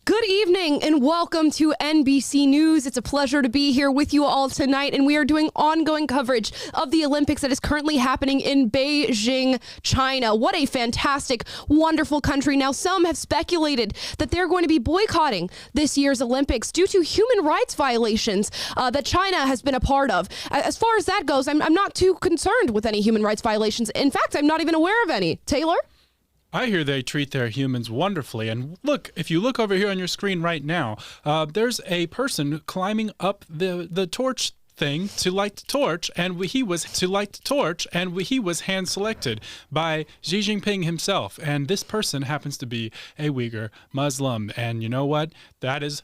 Good evening and welcome to NBC News. It's a pleasure to be here with you all tonight, and we are doing ongoing coverage of the Olympics that is currently happening in Beijing, China. What a fantastic, wonderful country. Now, some have speculated that they're going to be boycotting this year's Olympics due to human rights violations that China has been a part of. As far as that goes, I'm not too concerned with any human rights violations. In fact, I'm not even aware of any. Taylor? I hear they treat their humans wonderfully. And look, if you look over here on your screen right now, there's a person climbing up the torch thing to light the torch, and he was hand selected by Xi Jinping himself. And this person happens to be a Uyghur Muslim. And you know what? That is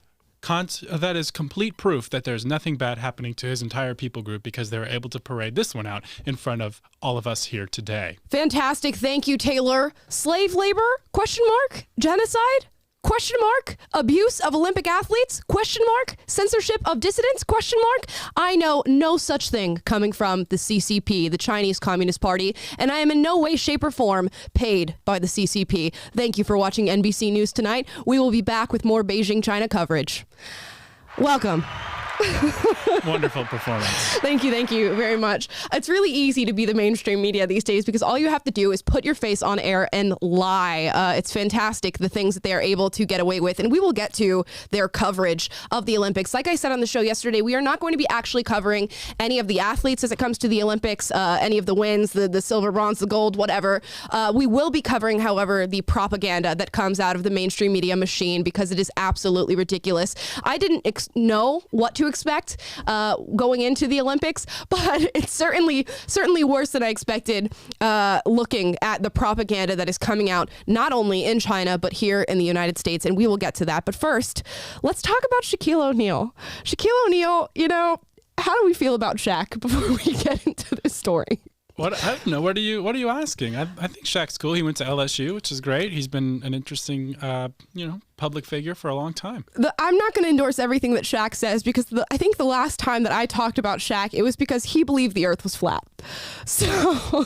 complete proof that there's nothing bad happening to his entire people group, because they were able to parade this one out in front of all of us here today. Fantastic. Thank you, Taylor. Slave labor? Question mark. Genocide? Question mark. Abuse of Olympic athletes? Question mark. Censorship of dissidents? Question mark. I know no such thing coming from the CCP, the Chinese Communist Party, and I am in no way, shape, or form paid by the CCP. Thank you for watching NBC News tonight. We will be back with more Beijing, China coverage. Welcome. Wonderful performance. Thank you very much. It's really easy to be the mainstream media these days because all you have to do is put your face on air and lie. It's fantastic, the things that they are able to get away with, and we will get to their coverage of the Olympics. Like I said on the show yesterday, we are not going to be actually covering any of the athletes as it comes to the Olympics, any of the wins, the silver, bronze, the gold, whatever. We will be covering, however, the propaganda that comes out of the mainstream media machine, because it is absolutely ridiculous. I didn't know what to expect going into the Olympics, but it's certainly worse than I expected, looking at the propaganda that is coming out not only in China but here in the United States, and we will get to that. But first, let's talk about Shaquille O'Neal. Shaquille O'Neal, how do we feel about Shaq before we get into this story? What? I don't know. What are you asking? I think Shaq's cool. He went to LSU, which is great. He's been an interesting, public figure for a long time. I'm not going to endorse everything that Shaq says, because I think the last time that I talked about Shaq, it was because he believed the earth was flat. So,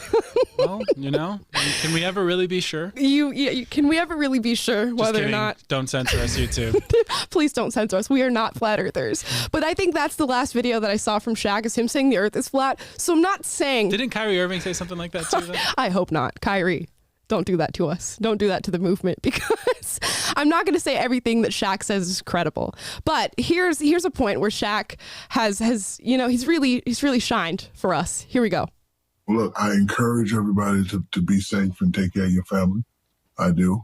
well, can we ever really be sure? Can we ever really be sure whether or not? Don't censor us, YouTube. Please don't censor us. We are not flat earthers. But I think that's the last video that I saw from Shaq, is him saying the earth is flat. So I'm not saying. Didn't Kyrie Irving say something like that too, then? I hope not. Kyrie, don't do that to us. Don't do that to the movement, because I'm not going to say everything that Shaq says is credible. But here's a point where Shaq has he's really shined for us. Here we go. Look, I encourage everybody to be safe and take care of your family. I do.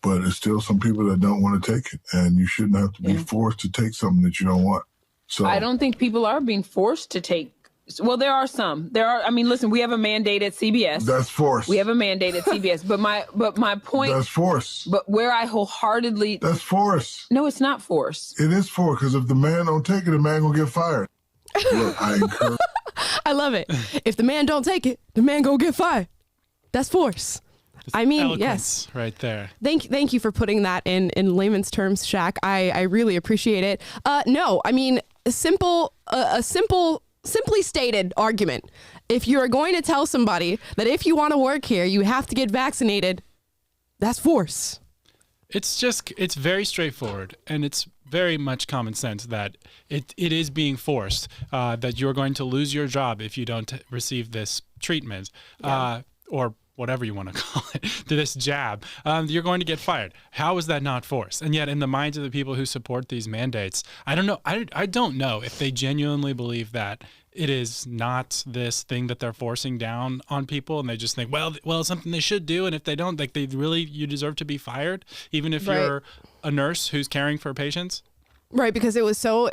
But there's still some people that don't want to take it, and you shouldn't have to be forced to take something that you don't want. So I don't think people are being forced to take. Well, there are some. Listen, we have a mandate at CBS. That's force. We have a mandate at CBS. But my point. That's force. But where I wholeheartedly. That's force. No, it's not force. It is force, because if the man don't take it, the man gonna get fired. Look, I encourage. I love it. If the man don't take it, the man gonna get fired. That's force. I mean, yes. Right there. Thank you for putting that in layman's terms, Shaq. I really appreciate it. No, I mean, a simply stated argument. If you're going to tell somebody that if you want to work here, you have to get vaccinated, that's force. It's very straightforward, and it's very much common sense that it is being forced, that you're going to lose your job if you don't receive this treatment, or whatever you want to call it, to this jab. You're going to get fired. How is that not force? And yet, in the minds of the people who support these mandates, I don't know. I don't know if they genuinely believe that it is not this thing that they're forcing down on people, and they just think, well, it's something they should do, and if they don't, like, you deserve to be fired, even if you're a nurse who's caring for patients. Right, because it was so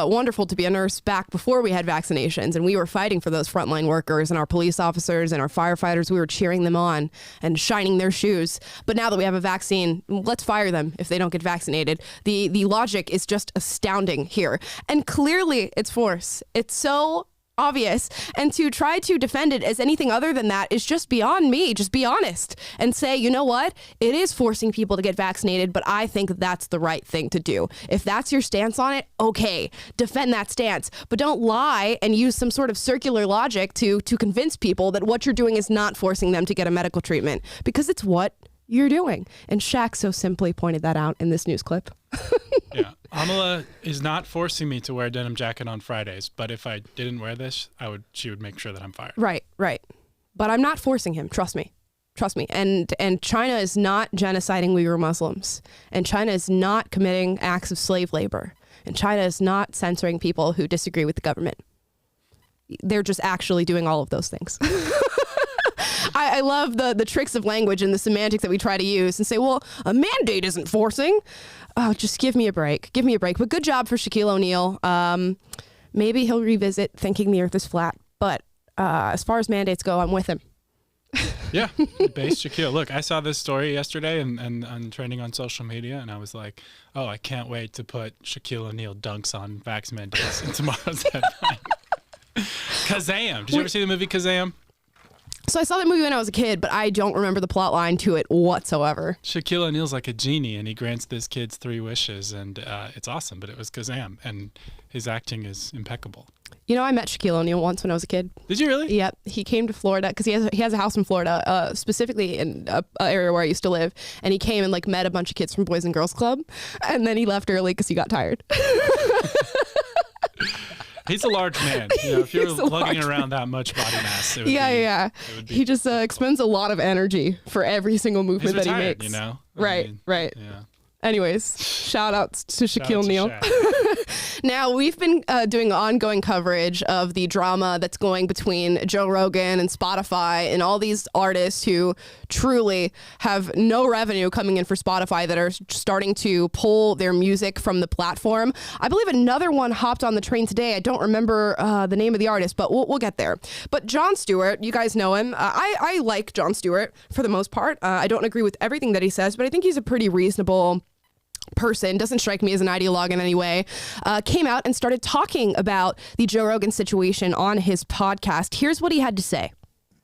wonderful to be a nurse back before we had vaccinations, and we were fighting for those frontline workers and our police officers and our firefighters. We were cheering them on and shining their shoes. But now that we have a vaccine, let's fire them if they don't get vaccinated. The logic is just astounding here, and clearly it's force. It's so obvious, and to try to defend it as anything other than that is just beyond me. Just be honest and say, you know what, it is forcing people to get vaccinated, but I think that's the right thing to do. If that's your stance on it, okay, defend that stance, but don't lie and use some sort of circular logic to convince people that what you're doing is not forcing them to get a medical treatment, because it's what you're doing. And Shaq so simply pointed that out in this news clip. Yeah. Amala is not forcing me to wear a denim jacket on Fridays, but if I didn't wear this, she would make sure that I'm fired. Right. But I'm not forcing him. Trust me. And China is not genociding Uyghur Muslims. And China is not committing acts of slave labor. And China is not censoring people who disagree with the government. They're just actually doing all of those things. I love the tricks of language and the semantics that we try to use and say, well, a mandate isn't forcing. Oh, just give me a break. But good job for Shaquille O'Neal. Maybe he'll revisit thinking the earth is flat. But as far as mandates go, I'm with him. Yeah, base Shaquille. Look, I saw this story yesterday and trending on social media, and I was like, oh, I can't wait to put Shaquille O'Neal dunks on vax mandates in tomorrow's headline. Kazam. Did you ever see the movie Kazam? So I saw that movie when I was a kid, but I don't remember the plot line to it whatsoever. Shaquille O'Neal's like a genie, and he grants this kid's 3 wishes, and it's awesome, but it was Kazam, and his acting is impeccable. You know, I met Shaquille O'Neal once when I was a kid. Did you really? Yep. He came to Florida because he has a house in Florida, specifically in an area where I used to live. And he came and like met a bunch of kids from Boys and Girls Club. And then he left early because he got tired. He's a large man. You know, if you're lugging around that much body mass, it would be, he just expends a lot of energy for every single movement that he makes. You know? Right. Yeah. Anyways, shout outs to Shaquille O'Neal. Now, we've been doing ongoing coverage of the drama that's going between Joe Rogan and Spotify and all these artists who truly have no revenue coming in for Spotify that are starting to pull their music from the platform. I believe another one hopped on the train today. I don't remember the name of the artist, but we'll get there. But Jon Stewart, you guys know him. I like Jon Stewart for the most part. I don't agree with everything that he says, but I think he's a pretty reasonable person, doesn't strike me as an ideologue in any way, came out and started talking about the Joe Rogan situation on his podcast. Here's what he had to say.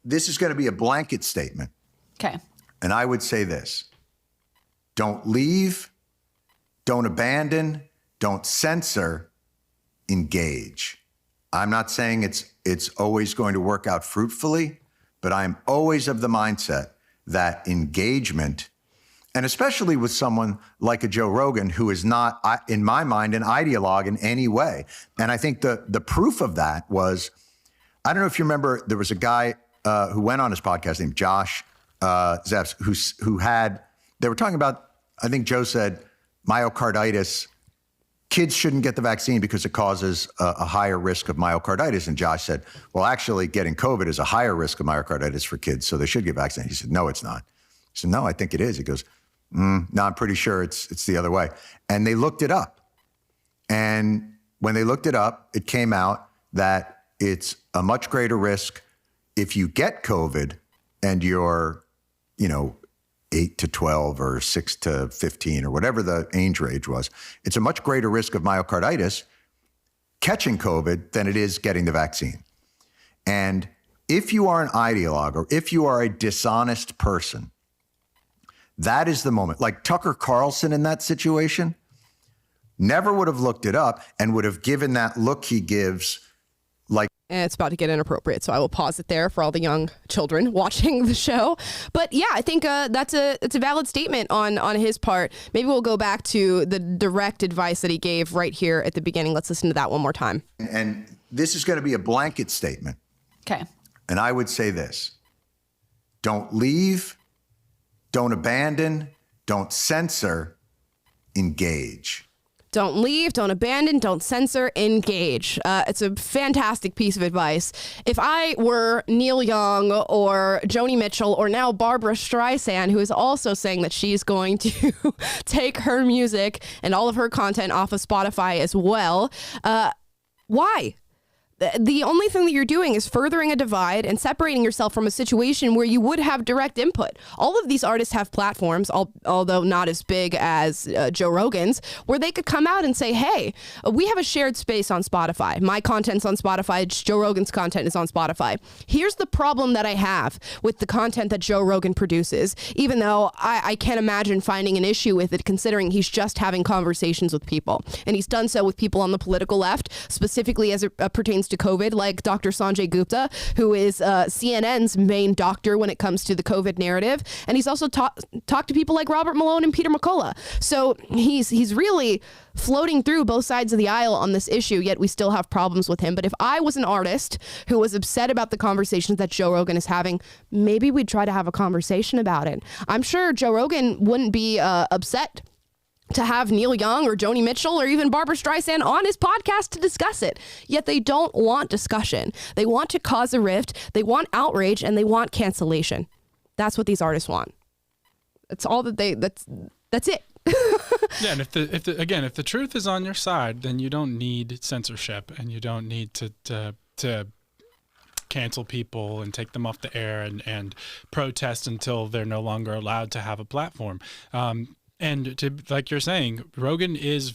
This is going to be a blanket statement. Okay. And I would say this: don't leave, don't abandon, don't censor, engage. I'm not saying it's always going to work out fruitfully, but I'm always of the mindset that engagement, and especially with someone like a Joe Rogan, who is not, in my mind, an ideologue in any way. And I think the proof of that was, I don't know if you remember, there was a guy who went on his podcast named Josh Zepps, who they were talking about, I think Joe said, myocarditis. Kids shouldn't get the vaccine because it causes a higher risk of myocarditis. And Josh said, well, actually getting COVID is a higher risk of myocarditis for kids, so they should get vaccinated. He said, no, it's not. He said, no, I think it is. He goes, no, I'm pretty sure it's the other way. And they looked it up. And when they looked it up, it came out that it's a much greater risk if you get COVID and you're, 8 to 12 or 6 to 15 or whatever the age range was. It's a much greater risk of myocarditis catching COVID than it is getting the vaccine. And if you are an ideologue or if you are a dishonest person, that is the moment. Like Tucker Carlson in that situation never would have looked it up and would have given that look he gives. And it's about to get inappropriate, so I will pause it there for all the young children watching the show. But yeah, I think it's a valid statement on his part. Maybe we'll go back to the direct advice that he gave right here at the beginning. Let's listen to that one more time. And this is going to be a blanket statement. Okay. And I would say this: don't leave, don't abandon, don't censor, engage. Don't leave, don't abandon, don't censor, engage. It's a fantastic piece of advice. If I were Neil Young or Joni Mitchell or now Barbara Streisand, who is also saying that she's going to take her music and all of her content off of Spotify as well, why? The only thing that you're doing is furthering a divide and separating yourself from a situation where you would have direct input. All of these artists have platforms, although not as big as Joe Rogan's, where they could come out and say, hey, we have a shared space on Spotify. My content's on Spotify. Joe Rogan's content is on Spotify. Here's the problem that I have with the content that Joe Rogan produces, even though I can't imagine finding an issue with it, considering he's just having conversations with people. And he's done so with people on the political left, specifically as it pertains to COVID, like Dr. Sanjay Gupta, who is CNN's main doctor when it comes to the COVID narrative. And he's also talked to people like Robert Malone and Peter McCullough. So he's really floating through both sides of the aisle on this issue, yet we still have problems with him. But if I was an artist who was upset about the conversations that Joe Rogan is having, maybe we'd try to have a conversation about it. I'm sure Joe Rogan wouldn't be upset to have Neil Young or Joni Mitchell or even Barbara Streisand on his podcast to discuss it. Yet they don't want discussion. They want to cause a rift, they want outrage, and they want cancellation. That's what these artists want. That's all that that's it. Yeah, and if the truth is on your side, then you don't need censorship, and you don't need to cancel people and take them off the air and protest until they're no longer allowed to have a platform. And to, like you're saying, Rogan is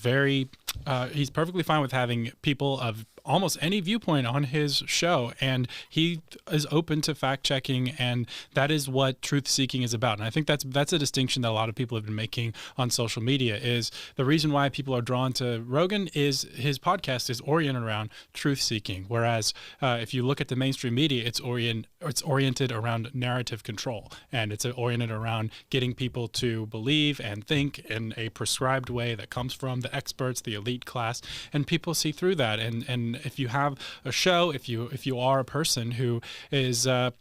he's perfectly fine with having people of almost any viewpoint on his show, and he is open to fact checking, and that is what truth seeking is about. And I think that's a distinction that a lot of people have been making on social media. Is the reason why people are drawn to Rogan is his podcast is oriented around truth seeking, whereas if you look at the mainstream media, it's oriented around narrative control, and it's oriented around getting people to believe and think in a prescribed way that comes from the experts, the elite class, and people see through that. And if you have a show, if you are a person who is a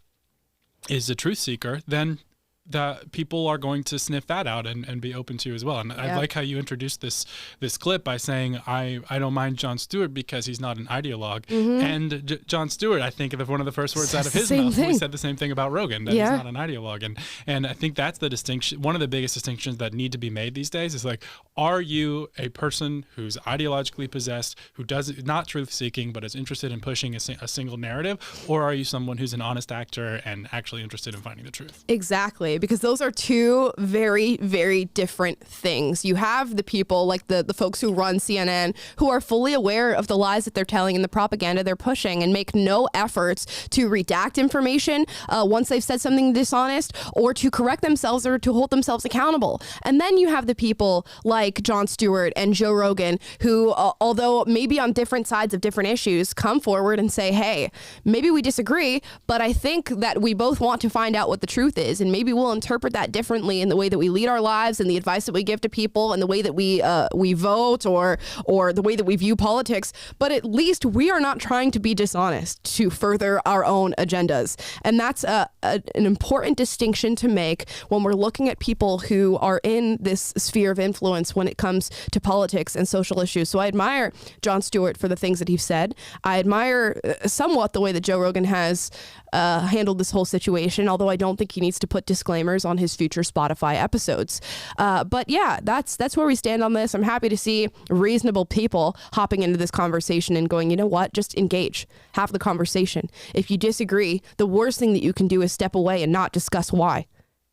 truth seeker, then the people are going to sniff that out and be open to you as well. And I like how you introduced this clip by saying, I don't mind Jon Stewart because he's not an ideologue. And Jon Stewart, I think, one of the first words out of his mouth, we said the same thing about Rogan, that he's not an ideologue. And I think that's the distinction. One of the biggest distinctions that need to be made these days is like, are you a person who's ideologically possessed, who does not truth seeking, but is interested in pushing a single narrative, or are you someone who's an honest actor and actually interested in finding the truth? Exactly. Because those are two very, very different things. You have the people like the folks who run CNN who are fully aware of the lies that they're telling and the propaganda they're pushing and make no efforts to redact information once they've said something dishonest or to correct themselves or to hold themselves accountable. And then you have the people like Jon Stewart and Joe Rogan who, although maybe on different sides of different issues, come forward and say, hey, maybe we disagree, but I think that we both want to find out what the truth is, and maybe we'll interpret that differently in the way that we lead our lives and the advice that we give to people and the way that we vote or the way that we view politics. But at least we are not trying to be dishonest to further our own agendas. And that's an important distinction to make when we're looking at people who are in this sphere of influence when it comes to politics and social issues. So I admire Jon Stewart for the things that he said. I admire somewhat the way that Joe Rogan has handled this whole situation, although I don't think he needs to put disclaimers on his future Spotify episodes. But yeah, that's where we stand on this. I'm happy to see reasonable people hopping into this conversation and going, you know what, just engage, have the conversation. If you disagree, the worst thing that you can do is step away and not discuss why.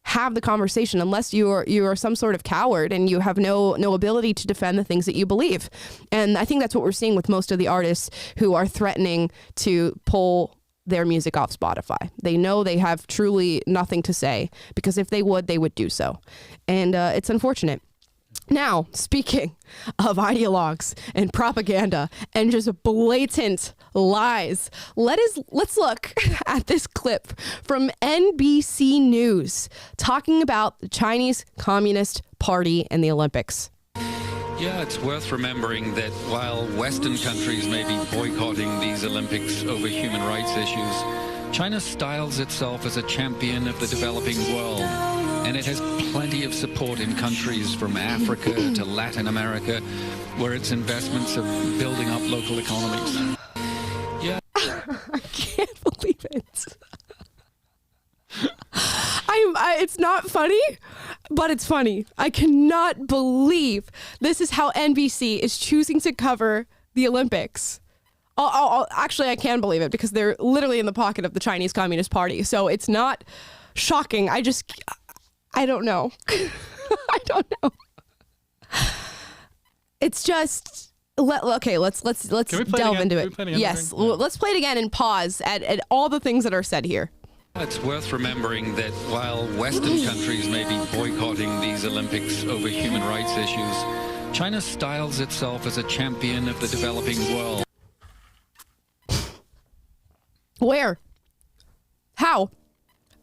Have the conversation, unless you are some sort of coward and you have no ability to defend the things that you believe. And I think that's what we're seeing with most of the artists who are threatening to pull their music off Spotify. They know they have truly nothing to say, because if they would do so. And it's unfortunate. Now, speaking of ideologues and propaganda and just blatant lies, let's look at this clip from NBC News talking about the Chinese Communist Party and the Olympics. Yeah, it's worth remembering that while Western countries may be boycotting these Olympics over human rights issues, China styles itself as a champion of the developing world, and it has plenty of support in countries from Africa to Latin America, where its investments are building up local economies. Yeah. I can't believe it. It's not funny, but it's funny. I cannot believe this is how NBC is choosing to cover the Olympics. Actually, I can believe it because they're literally in the pocket of the Chinese Communist Party. So it's not shocking. I don't know. I don't know. It's just okay. Let's delve into it. Yes, let's play it again and pause at all the things that are said here. It's worth remembering that while Western countries may be boycotting these Olympics over human rights issues, China styles itself as a champion of the developing world. Where? How?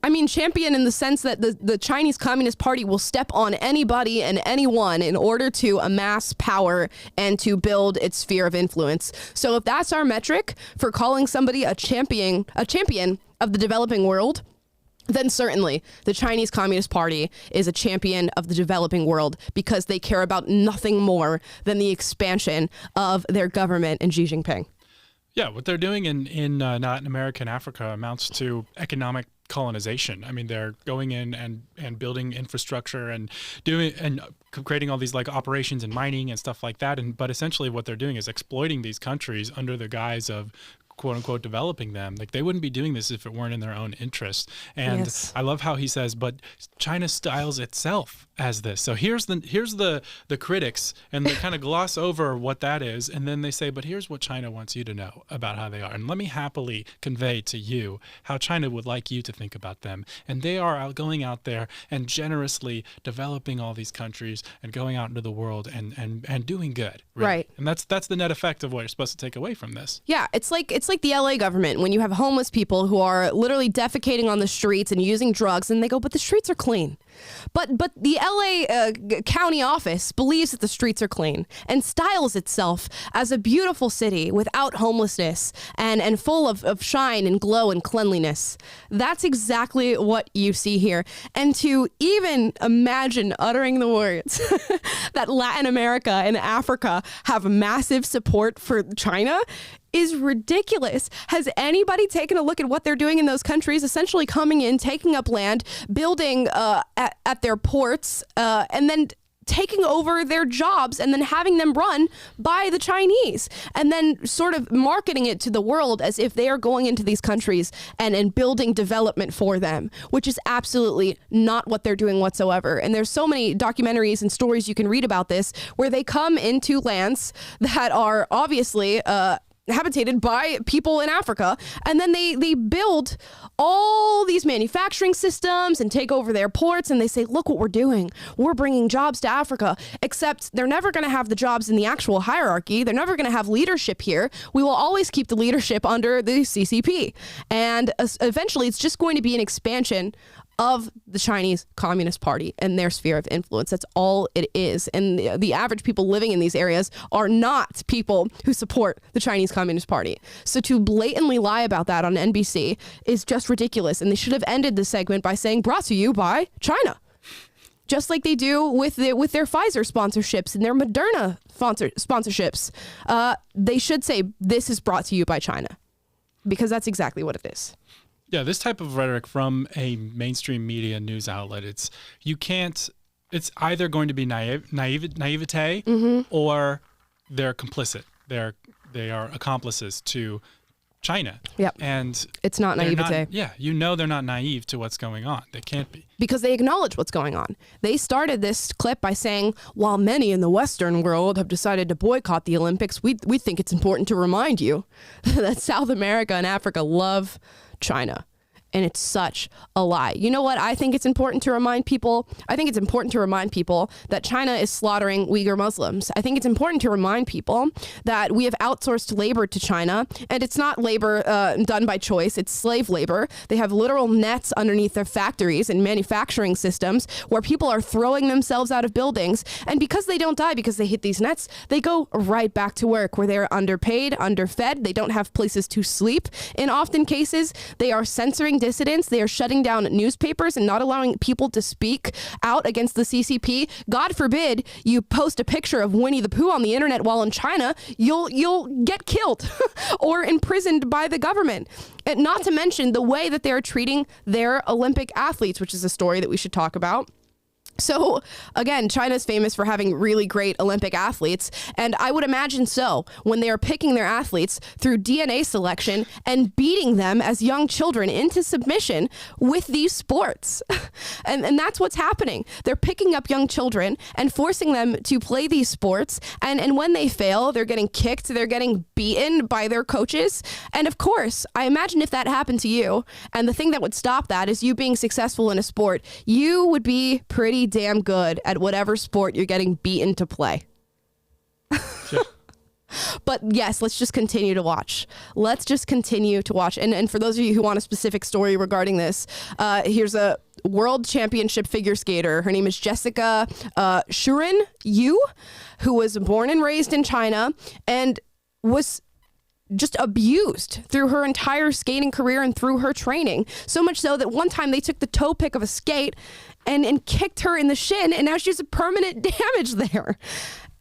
I mean, champion in the sense that the Chinese Communist Party will step on anybody and anyone in order to amass power and to build its sphere of influence. So if that's our metric for calling somebody a champion of the developing world, then certainly the Chinese Communist Party is a champion of the developing world because they care about nothing more than the expansion of their government and Xi Jinping. Yeah, what they're doing in Latin America and Africa amounts to economic colonization. I mean, they're going in and building infrastructure and creating all these like operations and mining and stuff like that. But essentially what they're doing is exploiting these countries under the guise of quote unquote developing them. Like they wouldn't be doing this if it weren't in their own interest. And yes. I love how he says, but China styles itself as this. So here's the critics, and they kind of gloss over what that is, and then they say, but here's what China wants you to know about how they are. And let me happily convey to you how China would like you to think about them. And they are going out there and generously developing all these countries and going out into the world and doing good. Really. Right. And that's the net effect of what you're supposed to take away from this. Yeah, it's like the LA government when you have homeless people who are literally defecating on the streets and using drugs, and they go, but the streets are clean. But the LA county office believes that the streets are clean and styles itself as a beautiful city without homelessness and full of shine and glow and cleanliness. That's exactly what you see here. And to even imagine uttering the words that Latin America and Africa have massive support for China is ridiculous. Has anybody taken a look at what they're doing in those countries? Essentially coming in, taking up land, building at their ports, and then taking over their jobs and then having them run by the Chinese, and then sort of marketing it to the world as if they are going into these countries and building development for them, which is absolutely not what they're doing whatsoever. And there's so many documentaries and stories you can read about this where they come into lands that are obviously habitated by people in Africa, and then they build all these manufacturing systems and take over their ports, and they say, look what we're doing. We're bringing jobs to Africa, except they're never going to have the jobs in the actual hierarchy. They're never going to have leadership here. We will always keep the leadership under the CCP. And eventually it's just going to be an expansion of the Chinese Communist Party and their sphere of influence. That's all it is. And the average people living in these areas are not people who support the Chinese Communist Party. So to blatantly lie about that on NBC is just ridiculous. And they should have ended this segment by saying, brought to you by China. Just like they do with their Pfizer sponsorships and their Moderna sponsorships. They should say, this is brought to you by China. Because that's exactly what it is. Yeah, this type of rhetoric from a mainstream media news outlet, it's either going to be naivete or they're complicit. They are accomplices to China. Yep. And it's not naivete. They're not naive to what's going on. They can't be. Because they acknowledge what's going on. They started this clip by saying, while many in the Western world have decided to boycott the Olympics, we think it's important to remind you that South America and Africa love China. And it's such a lie. You know what? I think it's important to remind people. I think it's important to remind people that China is slaughtering Uyghur Muslims. I think it's important to remind people that we have outsourced labor to China, and it's not labor done by choice. It's slave labor. They have literal nets underneath their factories and manufacturing systems where people are throwing themselves out of buildings. And because they don't die because they hit these nets, they go right back to work where they're underpaid, underfed. They don't have places to sleep. In often cases, they are censoring dissidents. They are shutting down newspapers and not allowing people to speak out against the CCP. God forbid you post a picture of Winnie the Pooh on the internet while in China, you'll get killed or imprisoned by the government. And not to mention the way that they're treating their Olympic athletes, which is a story that we should talk about. So again, China's famous for having really great Olympic athletes. And I would imagine so when they are picking their athletes through DNA selection and beating them as young children into submission with these sports. And that's what's happening. They're picking up young children and forcing them to play these sports. And when they fail, they're getting kicked. They're getting beaten by their coaches. And of course, I imagine if that happened to you, and the thing that would stop that is you being successful in a sport, you would be pretty damn good at whatever sport you're getting beaten to play. Yeah. But But yes, let's just continue to watch. Let's just continue to watch. And for those of you who want a specific story regarding this, here's a world championship figure skater. Her name is Jessica Shurin Yu, who was born and raised in China and was just abused through her entire skating career and through her training. So much so that one time they took the toe pick of a skate and kicked her in the shin, and now she has a permanent damage there.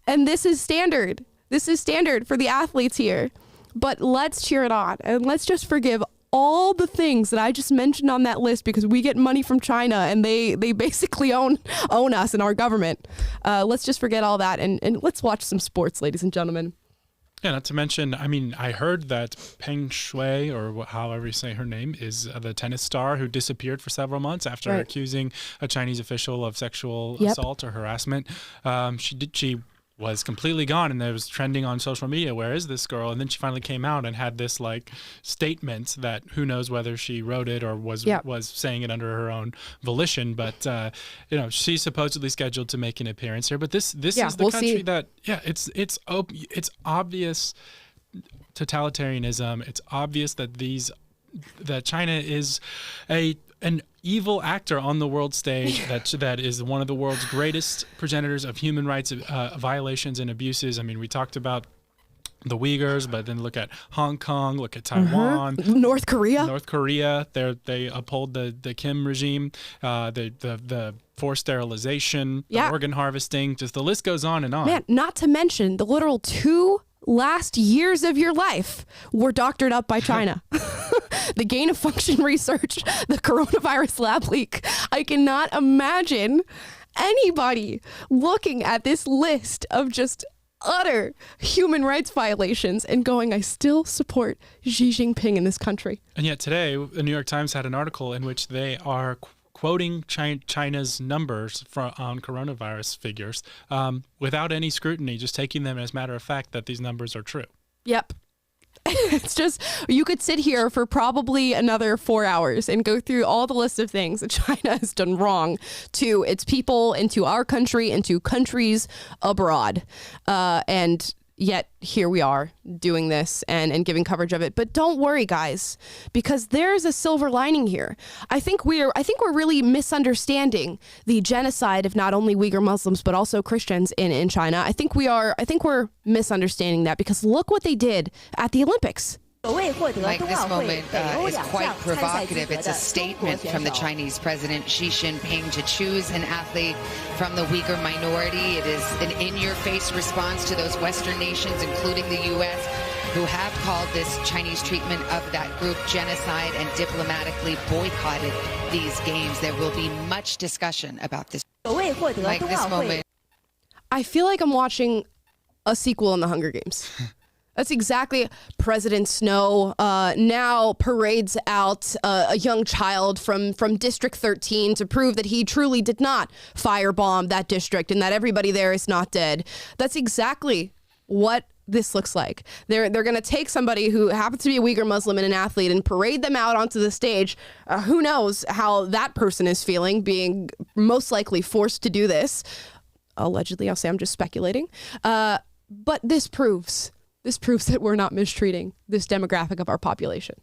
And this is standard. This is standard for the athletes here. But let's cheer it on, and let's just forgive all the things that I just mentioned on that list because we get money from China and they basically own us and our government. Let's just forget all that and let's watch some sports, ladies and gentlemen. Yeah, not to mention, I mean, I heard that Peng Shuai, or however you say her name, is the tennis star who disappeared for several months after accusing a Chinese official of sexual assault or harassment. She was completely gone, and it was trending on social media. Where is this girl? And then she finally came out and had this like statement that who knows whether she wrote it or was saying it under her own volition. But she's supposedly scheduled to make an appearance here. But this is the country that it's obvious totalitarianism. It's obvious that China is an evil actor on the world stage that is one of the world's greatest progenitors of human rights violations and abuses. I mean, we talked about the Uyghurs, but then look at Hong Kong, look at Taiwan, North Korea. They uphold the Kim regime, the forced sterilization, the organ harvesting. Just the list goes on and on. Man, not to mention the literal 2 last years of your life were doctored up by China. The gain of function research, the coronavirus lab leak. I cannot imagine anybody looking at this list of just utter human rights violations and going, I still support Xi Jinping in this country. And yet today, the New York Times had an article in which they are quoting China's numbers on coronavirus figures without any scrutiny, just taking them as a matter of fact that these numbers are true. Yep. It's just, you could sit here for probably another 4 hours and go through all the list of things that China has done wrong to its people and to our country and to countries abroad. And yet here we are doing this and giving coverage of it. But don't worry, guys, because there's a silver lining here. I think we're really misunderstanding the genocide of not only Uyghur Muslims but also Christians in China. I think we're misunderstanding that because look what they did at the Olympics. Like, this moment is quite provocative. It's a statement from the Chinese president Xi Jinping to choose an athlete from the Uyghur minority. It is an in-your-face response to those Western nations, including the U.S., who have called this Chinese treatment of that group genocide and diplomatically boycotted these games. There will be much discussion about this. Like, this moment. I feel like I'm watching a sequel in the Hunger Games. That's exactly. President Snow now parades out a young child from District 13 to prove that he truly did not firebomb that district and that everybody there is not dead. That's exactly what this looks like. They're going to take somebody who happens to be a Uyghur Muslim and an athlete and parade them out onto the stage. Who knows how that person is feeling, being most likely forced to do this. Allegedly, I'll say I'm just speculating. But this proves that we're not mistreating this demographic of our population.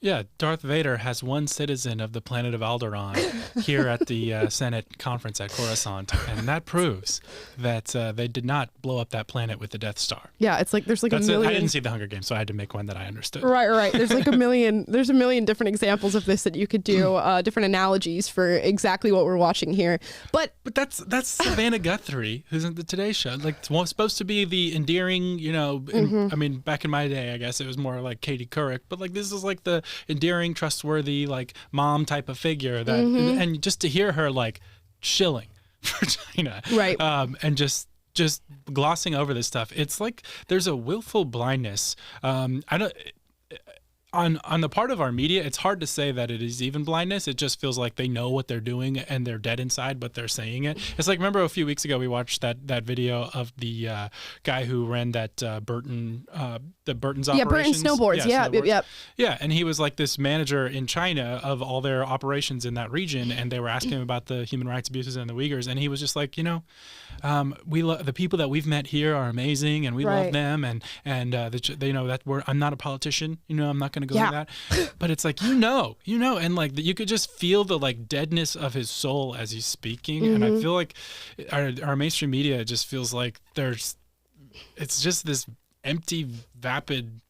Yeah, Darth Vader has one citizen of the planet of Alderaan here at the Senate conference at Coruscant, and that proves that they did not blow up that planet with the Death Star. Yeah, it's like there's like a million. I didn't see the Hunger Games, so I had to make one that I understood. Right. There's like a million. There's a million different examples of this that you could do, different analogies for exactly what we're watching here. But that's Savannah Guthrie, who's in the Today Show. Like, it's supposed to be the endearing, I mean, back in my day, I guess it was more like Katie Couric, but like this is like the endearing, trustworthy, like mom type of figure that, and just to hear her like shilling for China, right? And just glossing over this stuff, it's like there's a willful blindness. on the part of our media, it's hard to say that it is even blindness. It just feels like they know what they're doing and they're dead inside, but they're saying it. It's like, remember a few weeks ago we watched that video of the guy who ran that Burton's operations. Yeah, Burton Snowboards. Yeah. Yeah, and he was like this manager in China of all their operations in that region, and they were asking him about the human rights abuses and the Uyghurs, and he was just like, the people that we've met here are amazing, and we love them, and I'm not a politician, I'm not going to go to that, but it's like and like you could just feel the like deadness of his soul as he's speaking, and I feel like our mainstream media just feels like it's just this empty, vapid.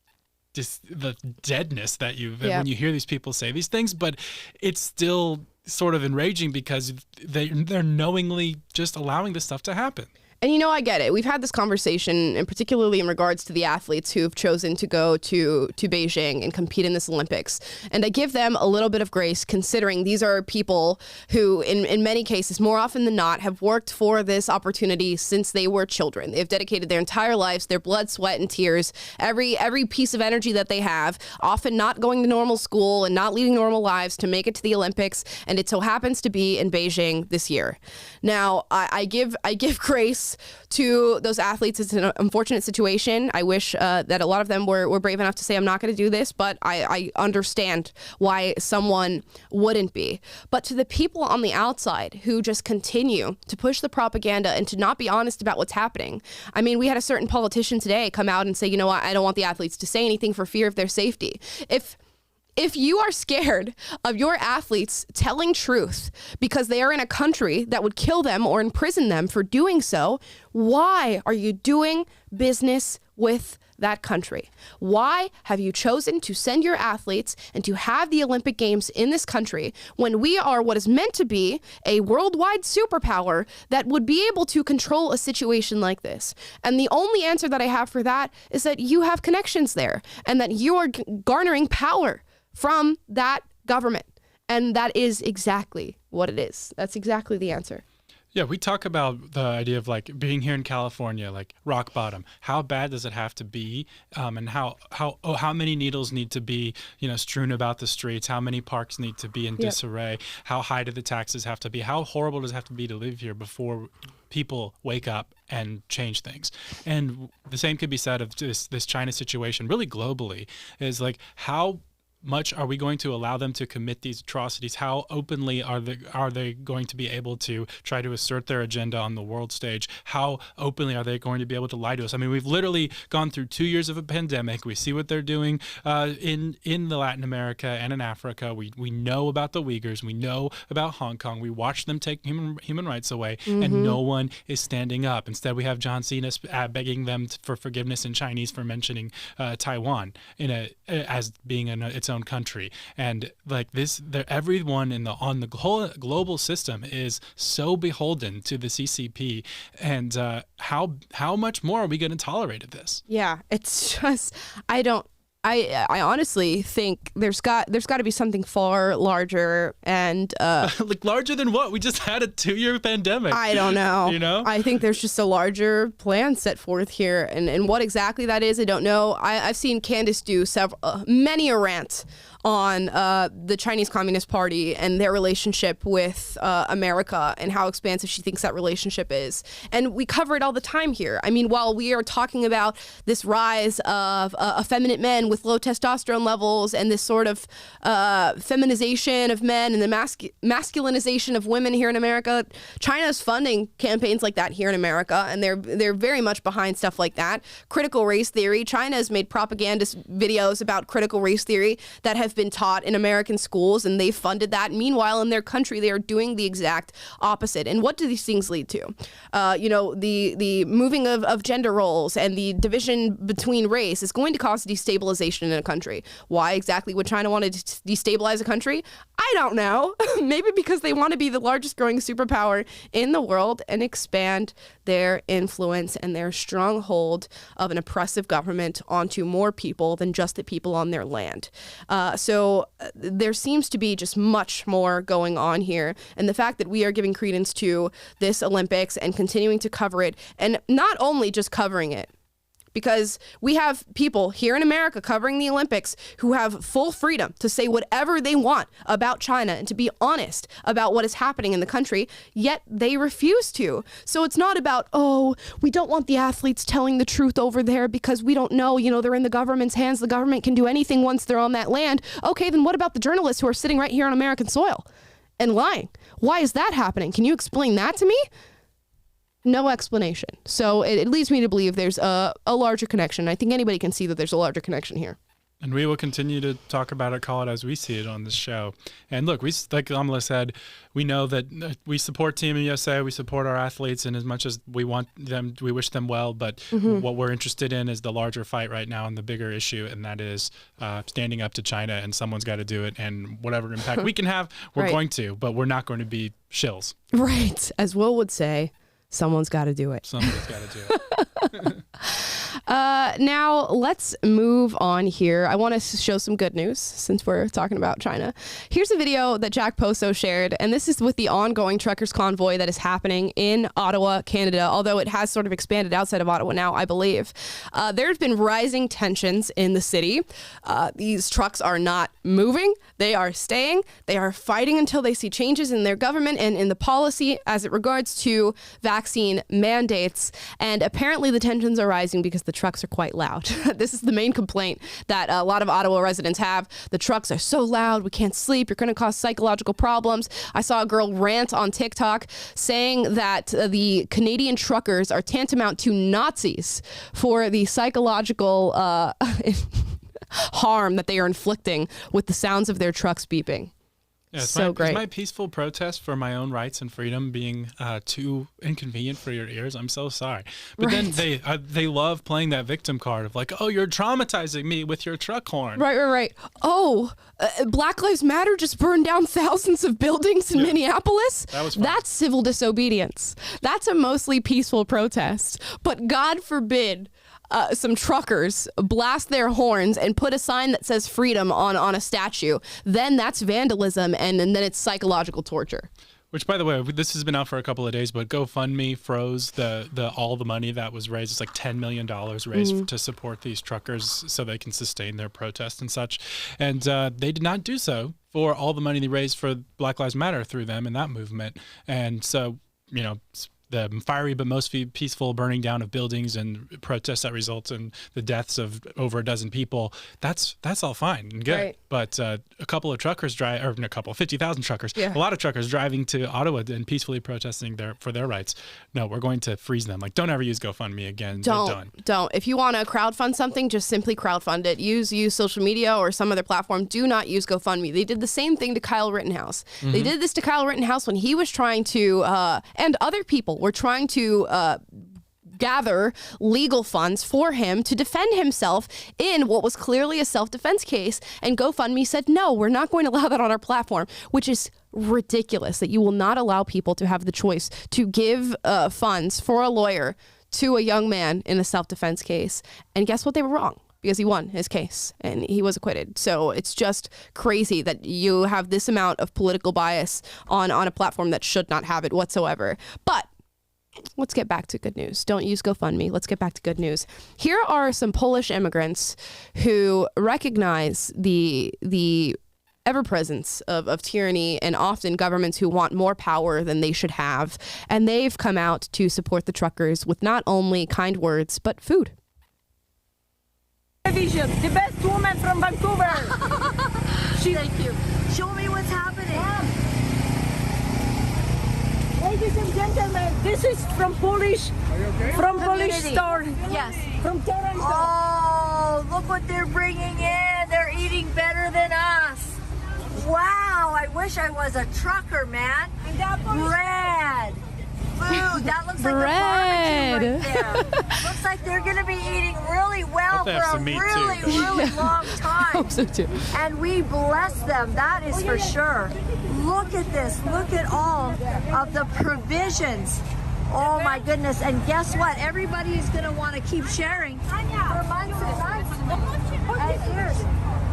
Just the deadness that when you hear these people say these things, but it's still sort of enraging because they're knowingly just allowing this stuff to happen. And I get it. We've had this conversation, and particularly in regards to the athletes who have chosen to go to Beijing and compete in this Olympics. And I give them a little bit of grace, considering these are people who, in many cases, more often than not, have worked for this opportunity since they were children. They've dedicated their entire lives, their blood, sweat, and tears, every piece of energy that they have, often not going to normal school and not leading normal lives to make it to the Olympics. And it so happens to be in Beijing this year. Now, I give grace to those athletes. It's an unfortunate situation. I wish that a lot of them were brave enough to say, I'm not going to do this, but I understand why someone wouldn't be. But to the people on the outside who just continue to push the propaganda and to not be honest about what's happening. I mean, we had a certain politician today come out and say, you know what, I don't want the athletes to say anything for fear of their safety. If you are scared of your athletes telling truth because they are in a country that would kill them or imprison them for doing so, why are you doing business with that country? Why have you chosen to send your athletes and to have the Olympic Games in this country when we are what is meant to be a worldwide superpower that would be able to control a situation like this? And the only answer that I have for that is that you have connections there and that you are garnering power from that government. And that is exactly what it is. That's exactly the answer. Yeah, we talk about the idea of like being here in California, like rock bottom. How bad does it have to be? And how many needles need to be, strewn about the streets? How many parks need to be in disarray? How high do the taxes have to be? How horrible does it have to be to live here before people wake up and change things? And the same could be said of this China situation, really globally, is like how much are we going to allow them to commit these atrocities? How openly are they going to be able to try to assert their agenda on the world stage? How openly are they going to be able to lie to us? I mean, we've literally gone through 2 years of a pandemic. We see what they're doing in the Latin America and in Africa. We know about the Uyghurs. We know about Hong Kong. We watch them take human rights away, and no one is standing up. Instead, we have John Cena begging them for forgiveness in Chinese for mentioning Taiwan as being its own country. And like this, everyone on the whole global system is so beholden to the CCP. And how much more are we going to tolerate of this? Yeah, it's just I honestly think there's got to be something far larger and like larger than what? We just had a 2-year pandemic. I don't know. I think there's just a larger plan set forth here, and what exactly that is, I don't know. I've seen Candace do many a rant on the Chinese Communist Party and their relationship with America and how expansive she thinks that relationship is. And we cover it all the time here. I mean, while we are talking about this rise of effeminate men with low testosterone levels and this sort of feminization of men and the masculinization of women here in America, China is funding campaigns like that here in America, and they're very much behind stuff like that. Critical race theory. China has made propaganda videos about critical race theory that have been taught in American schools, and they've funded that. Meanwhile, in their country, they are doing the exact opposite. And what do these things lead to? The moving of gender roles and the division between race is going to cause destabilization in a country. Why exactly would China want to destabilize a country? I don't know. Maybe because they want to be the largest growing superpower in the world and expand their influence and their stronghold of an oppressive government onto more people than just the people on their land. So there seems to be just much more going on here. And the fact that we are giving credence to this Olympics and continuing to cover it, and not only just covering it, because we have people here in America covering the Olympics who have full freedom to say whatever they want about China and to be honest about what is happening in the country, yet they refuse to. So it's not about, oh, we don't want the athletes telling the truth over there because we don't know, they're in the government's hands. The government can do anything once they're on that land. Okay, then what about the journalists who are sitting right here on American soil and lying? Why is that happening? Can you explain that to me? No explanation. So it leads me to believe there's a larger connection. I think anybody can see that there's a larger connection here. And we will continue to talk about it, call it as we see it on this show. And look, like Amala said, we know that we support Team USA, we support our athletes, and as much as we want them, we wish them well, but what we're interested in is the larger fight right now and the bigger issue, and that is standing up to China, and someone's got to do it, and whatever impact we can have, we're going to, but we're not going to be shills. Right. As Will would say, someone's got to do it. Someone's got to do it. Now let's move on here. I want to show some good news since we're talking about China. Here's a video that Jack Poso shared, and this is with the ongoing truckers convoy that is happening in Ottawa, Canada, although it has sort of expanded outside of Ottawa now, I believe. There's been rising tensions in the city. These trucks are not moving. They are staying. They are fighting until they see changes in their government and in the policy as it regards to vaccine mandates. And apparently the tensions are rising because the trucks are quite loud. This is the main complaint that a lot of Ottawa residents have. The trucks are so loud, we can't sleep, you're going to cause psychological problems. I saw a girl rant on TikTok saying that the Canadian truckers are tantamount to Nazis for the psychological harm that they are inflicting with the sounds of their trucks beeping. Yeah, Great. Is my peaceful protest for my own rights and freedom being too inconvenient for your ears? I'm so sorry. But then they love playing that victim card of like, oh, you're traumatizing me with your truck horn. Right. Oh, Black Lives Matter just burned down thousands of buildings in Minneapolis. That was fun. That's civil disobedience. That's a mostly peaceful protest. But God forbid some truckers blast their horns and put a sign that says freedom on a statue, then that's vandalism, and then it's psychological torture. Which, by the way, this has been out for a couple of days, but GoFundMe froze all the money that was raised. It's like $10 million raised to support these truckers so they can sustain their protest and such. And they did not do so for all the money they raised for Black Lives Matter through them and that movement. And so, the fiery but most peaceful burning down of buildings and protests that results in the deaths of over a dozen people, that's all fine and good. Right. But a couple of truckers 50,000 truckers, a lot of truckers driving to Ottawa and peacefully protesting for their rights. No, we're going to freeze them. Like, don't ever use GoFundMe again. Don't. If you want to crowdfund something, just simply crowdfund it. Use social media or some other platform. Do not use GoFundMe. They did the same thing to Kyle Rittenhouse. They did this to Kyle Rittenhouse when he was trying to, and other people were trying to gather legal funds for him to defend himself in what was clearly a self-defense case. And GoFundMe said, no, we're not going to allow that on our platform, which is ridiculous that you will not allow people to have the choice to give funds for a lawyer to a young man in a self-defense case. And guess what? They were wrong, because he won his case and he was acquitted. So it's just crazy that you have this amount of political bias on a platform that should not have it whatsoever. But let's get back to good news. Don't use GoFundMe. Let's get back to good news. Here are some Polish immigrants who recognize the ever-presence of tyranny and often governments who want more power than they should have. And they've come out to support the truckers with not only kind words, but food. The best woman from Vancouver. Thank you. Show me what's happening. Ladies and gentlemen, this is from Polish, from Polish store. Yes. From Toronto. Oh, look what they're bringing in. They're eating better than us. Wow, I wish I was a trucker, man. Bread. Food. That looks like a barbecue right there. Looks like they're going to be eating really well for a really long time. I hope so too. And we bless them, that is for sure. Look at this. Look at all of the provisions. Oh my goodness. And guess what? Everybody is going to want to keep sharing for months and months and years.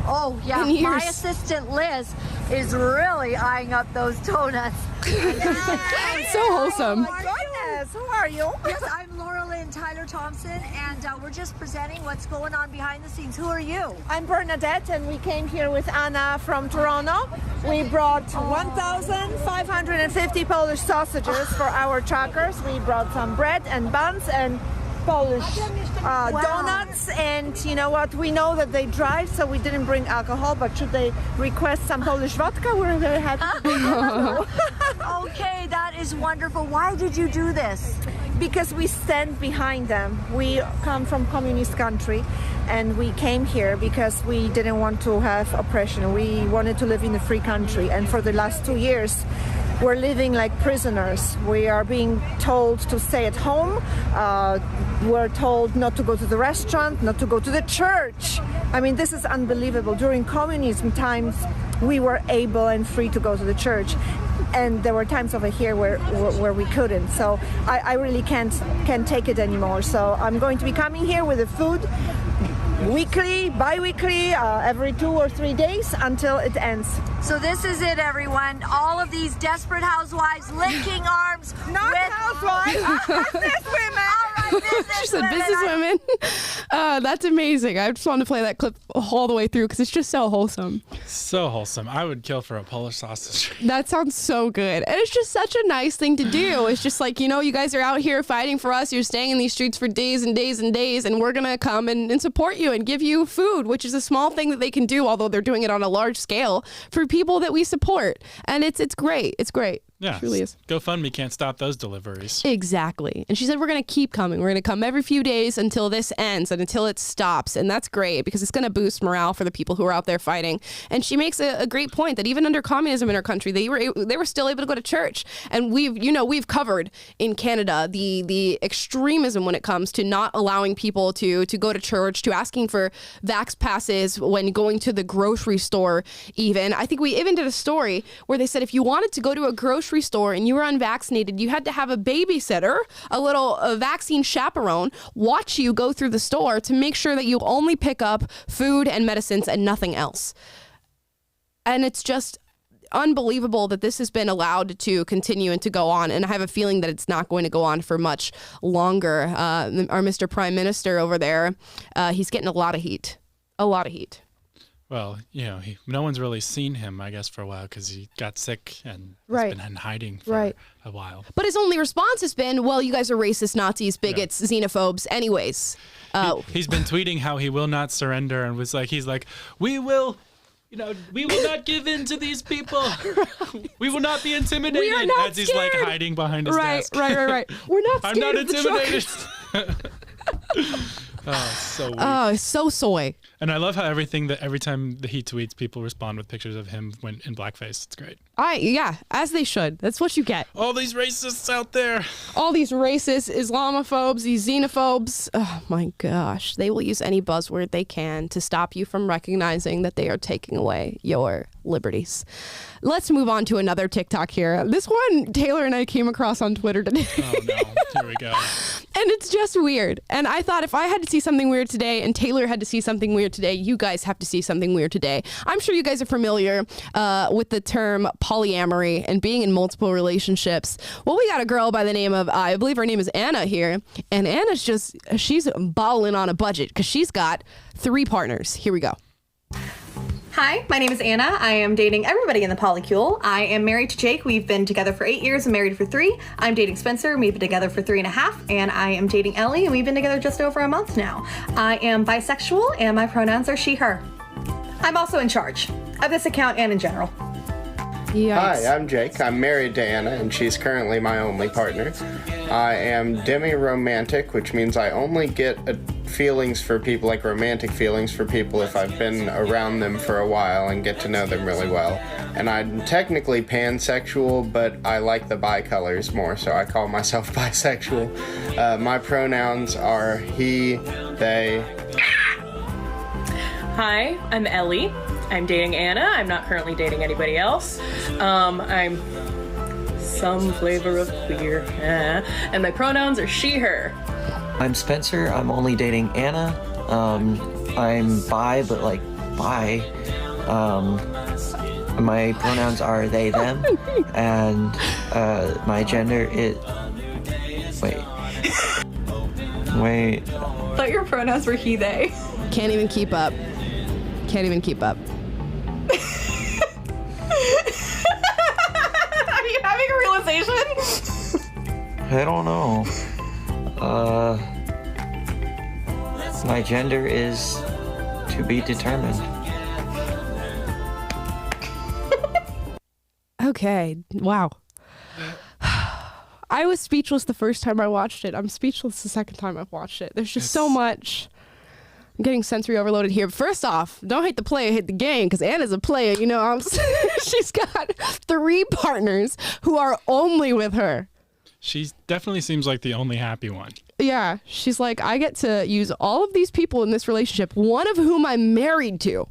Oh yeah, my assistant Liz is really eyeing up those donuts. So wholesome. Oh my goodness. Yes, who are you? Yes, I'm Laura Lynn Tyler Thompson, and we're just presenting what's going on behind the scenes. Who are you? I'm Bernadette, and we came here with Anna from Toronto. We brought 1,550 Polish sausages for our truckers. We brought some bread and buns and Polish donuts, and you know what? We know that they drive, so we didn't bring alcohol, but should they request some Polish vodka, we're very happy. Okay, that is wonderful. Why did you do this? Because we stand behind them. We come from communist country, and we came here because we didn't want to have oppression. We wanted to live in a free country, and for the last 2 years, we're living like prisoners. We are being told to stay at home. We're told not to go to the restaurant, not to go to the church. I mean, this is unbelievable. During communism times, we were able and free to go to the church. And there were times over here where we couldn't. So I really can't take it anymore. So I'm going to be coming here with the food weekly, bi-weekly, every 2 or 3 days until it ends. So this is it, everyone. All of these desperate housewives linking arms. Not housewives, business women. She said businesswomen. That's amazing. I just wanted to play that clip all the way through because it's just so wholesome. So wholesome. I would kill for a Polish sausage. That sounds so good. And it's just such a nice thing to do. It's just like, you know, you guys are out here fighting for us. You're staying in these streets for days and days and days, and we're going to come and support you and give you food, which is a small thing that they can do, although they're doing it on a large scale for people that we support. And it's great. It's great. Yeah, it really is. GoFundMe can't stop those deliveries. Exactly. And she said, we're going to keep coming. We're going to come every few days until this ends and until it stops. And that's great because it's going to boost morale for the people who are out there fighting. And she makes a great point that even under communism in our country, they were still able to go to church. And we've covered in Canada the extremism when it comes to not allowing people to go to church, to asking for vax passes when going to the grocery store even. I think we even did a story where they said if you wanted to go to a grocery store and you were unvaccinated, you had to have a babysitter, a vaccine chaperone, watch you go through the store to make sure that you only pick up food and medicines and nothing else. And it's just unbelievable that this has been allowed to continue and to go on. And I have a feeling that it's not going to go on for much longer. Our Mr. Prime Minister over there, he's getting a lot of heat. A lot of heat. Well, you know, no one's really seen him, I guess, for a while because he got sick and has been in hiding for a while. But his only response has been, well, you guys are racist, Nazis, bigots, xenophobes. Anyways. He's been tweeting how he will not surrender and he's like, we will not give in to these people. We will not be intimidated. We are not as he's like hiding behind his desk. Right. We're not scared. I'm not of intimidated. Oh, so weird. Oh, it's so soy. And I love how every time he tweets, people respond with pictures of him when in blackface. It's great. Yeah, as they should. That's what you get. All these racists out there. All these racists, Islamophobes, these xenophobes. Oh my gosh. They will use any buzzword they can to stop you from recognizing that they are taking away your liberties. Let's move on to another TikTok here. This one Taylor and I came across on Twitter today. Oh no, here we go. And it's just weird. And I thought if I had to see something weird today and Taylor had to see something weird today, you guys have to see something weird today. I'm sure you guys are familiar with the term polyamory and being in multiple relationships. Well, we got a girl by the name of, I believe her name is Anna here. And Anna's she's balling on a budget because she's got 3 partners. Here we go. Hi, my name is Anna. I am dating everybody in the Polycule. I am married to Jake. We've been together for 8 years and married for 3. I'm dating Spencer. We've been together for 3.5. And I am dating Ellie, and we've been together just over a month now. I am bisexual, and my pronouns are she, her. I'm also in charge of this account and in general. Yikes. Hi, I'm Jake. I'm married to Anna, and she's currently my only partner. I am demi-romantic, which means I only get feelings for people, like romantic feelings for people, if I've been around them for a while and get to know them really well. And I'm technically pansexual, but I like the bi-colors more, so I call myself bisexual. My pronouns are he, they. Hi, I'm Ellie. I'm dating Anna. I'm not currently dating anybody else. I'm some flavor of queer. And my pronouns are she, her. I'm Spencer. I'm only dating Anna. I'm bi, but like bi. My pronouns are they, them. And my gender is... Wait. I thought your pronouns were he, they. Can't even keep up. Can't even keep up. Are you having a realization? I don't know. My gender is to be determined. Okay. Wow. I was speechless the first time I watched it. I'm speechless the second time I've watched it. There's just so much. I'm getting sensory overloaded here. First off, don't hate the player, hate the game, because Anna's a player. You know, she's got 3 partners who are only with her. She definitely seems like the only happy one. Yeah, she's like, I get to use all of these people in this relationship, one of whom I'm married to.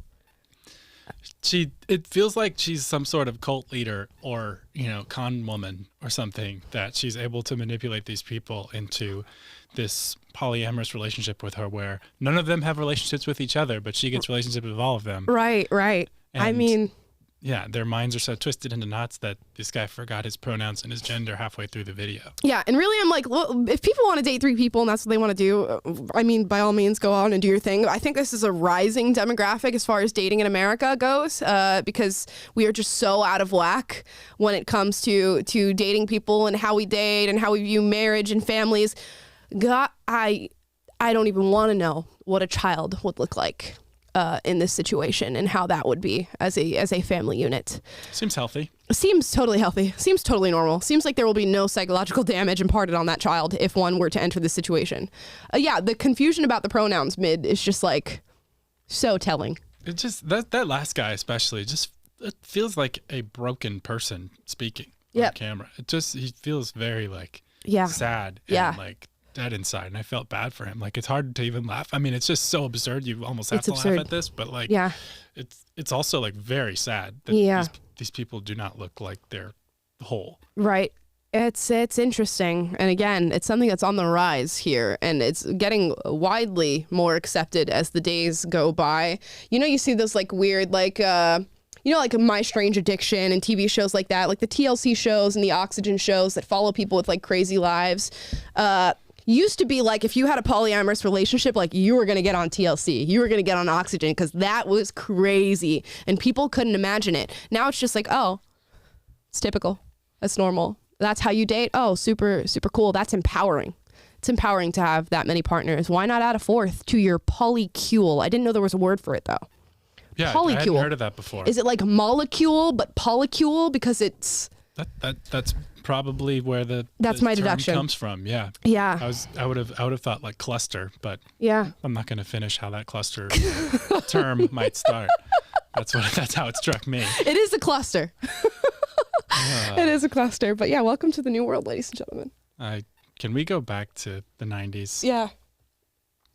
It feels like she's some sort of cult leader or, con woman or something, that she's able to manipulate these people into this polyamorous relationship with her, where none of them have relationships with each other, but she gets relationships with all of them. Right. And I mean, yeah, their minds are so twisted into knots that this guy forgot his pronouns and his gender halfway through the video. yeah, and really I'm like, well, if people want to date 3 people and that's what they want to do, I mean, by all means, go on and do your thing. I think this is a rising demographic as far as dating in America goes, because we are just so out of whack when it comes to dating people and how we date and how we view marriage and families. God, I don't even want to know what a child would look like in this situation and how that would be as a family unit. Seems healthy. Seems totally healthy. Seems totally normal. Seems like there will be no psychological damage imparted on that child if one were to enter this situation. Yeah, the confusion about the pronouns mid is just like so telling. It just that last guy especially it feels like a broken person speaking on camera. He feels very sad and like dead inside, and I felt bad for him. Like, it's hard to even laugh. I mean, it's just so absurd. You almost have to laugh at this, but it's also like very sad that these people do not look like they're whole. Right. It's interesting, and again, it's something that's on the rise here, and it's getting widely more accepted as the days go by. You see those like weird like like My Strange Addiction and TV shows like that, like the TLC shows and the Oxygen shows that follow people with like crazy lives. Used to be like, if you had a polyamorous relationship, like you were going to get on TLC, you were going to get on Oxygen, because that was crazy and people couldn't imagine it. Now it's just like, oh, it's typical. That's normal. That's how you date. Oh, super, super cool. That's empowering. It's empowering to have that many partners. Why not add a 4th to your polycule? I didn't know there was a word for it though. Yeah, polycule. I hadn't heard of that before. Is it like molecule but polycule because it's that's probably where the my term deduction comes from. Yeah. I would have thought like cluster, but I'm not going to finish how that cluster term might start. That's how it struck me. It is a cluster. It is a cluster, but yeah, welcome to the new world, ladies and gentlemen. Can we go back to the 90s? Yeah.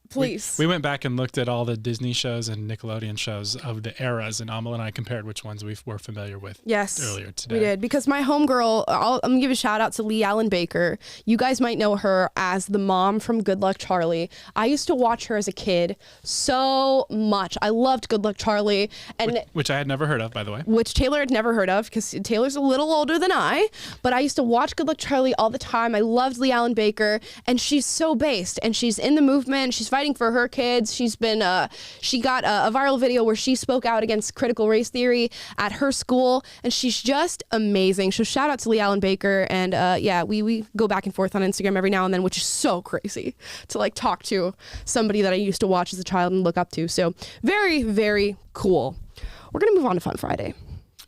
Please. We went back and looked at all the Disney shows and Nickelodeon shows of the eras, and Amala and I compared which ones we were familiar with earlier today. We did, because my homegirl, I'm going to give a shout out to Lee Allen Baker. You guys might know her as the mom from Good Luck Charlie. I used to watch her as a kid so much. I loved Good Luck Charlie. And which I had never heard of, by the way. Which Taylor had never heard of, because Taylor's a little older than I, but I used to watch Good Luck Charlie all the time. I loved Lee Allen Baker, and she's so based, and she's in the movement. She's fighting for her kids. She's been she got a viral video where she spoke out against critical race theory at her school, and she's just amazing. So shout out to Lee Allen Baker, and we go back and forth on Instagram every now and then, which is so crazy to like talk to somebody that I used to watch as a child and look up to. So very, very cool. We're gonna move on to Fun Friday.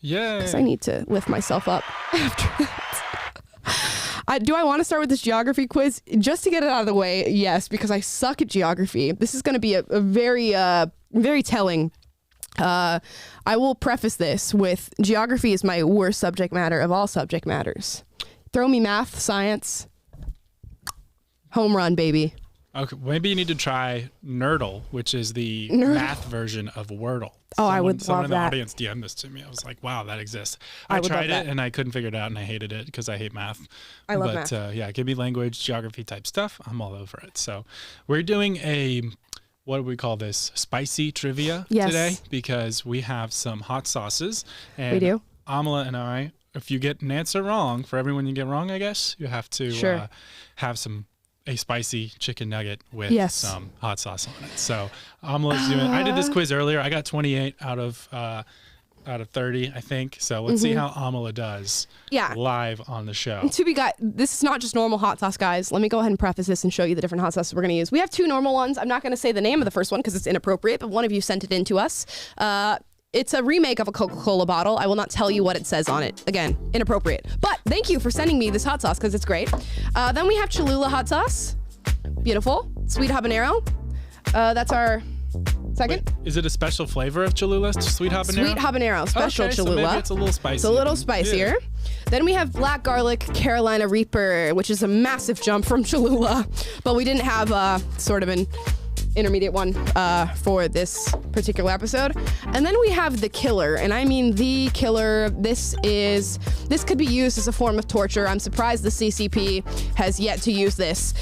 Yeah, because I need to lift myself up after that. Do I want to start with this geography quiz? Just to get it out of the way, yes, because I suck at geography. This is going to be a very, very telling. I will preface this with geography is my worst subject matter of all subject matters. Throw me math, science, home run, baby. Okay, maybe you need to try Nerdle, which is the math version of Wordle. I would love that. Someone in the audience DM'd this to me. I was like, wow, that exists. I tried it and I couldn't figure it out, and I hated it because I hate math. I love math. But give me language, geography type stuff. I'm all over it. So we're doing what do we call this? Spicy trivia today, because we have some hot sauces. And we do. Amala and I, if you get an answer wrong, for everyone you get wrong, I guess, you have to have some a spicy chicken nugget with Yes. some hot sauce on it. So Amala's doing. I did this quiz earlier. I got 28 out of 30, I think. So let's see how Amala does. Yeah. Live on the show. This is not just normal hot sauce, guys. Let me go ahead and preface this and show you the different hot sauces we're going to use. We have 2 normal ones. I'm not going to say the name of the first one because it's inappropriate, but one of you sent it in to us. It's a remake of a Coca-Cola bottle. I will not tell you what it says on it. Again, inappropriate. But thank you for sending me this hot sauce because it's great. Then we have Cholula hot sauce. Beautiful. Sweet habanero. That's our second. Wait, is it a special flavor of Cholula? Sweet habanero? Sweet habanero. Special okay, Cholula. So maybe it's a little spicy. It's a little spicier. Yeah. Then we have black garlic Carolina Reaper, which is a massive jump from Cholula. But we didn't have sort of an intermediate one for this particular episode. And then we have the killer, and I mean the killer. This could be used as a form of torture. I'm surprised the CCP has yet to use this.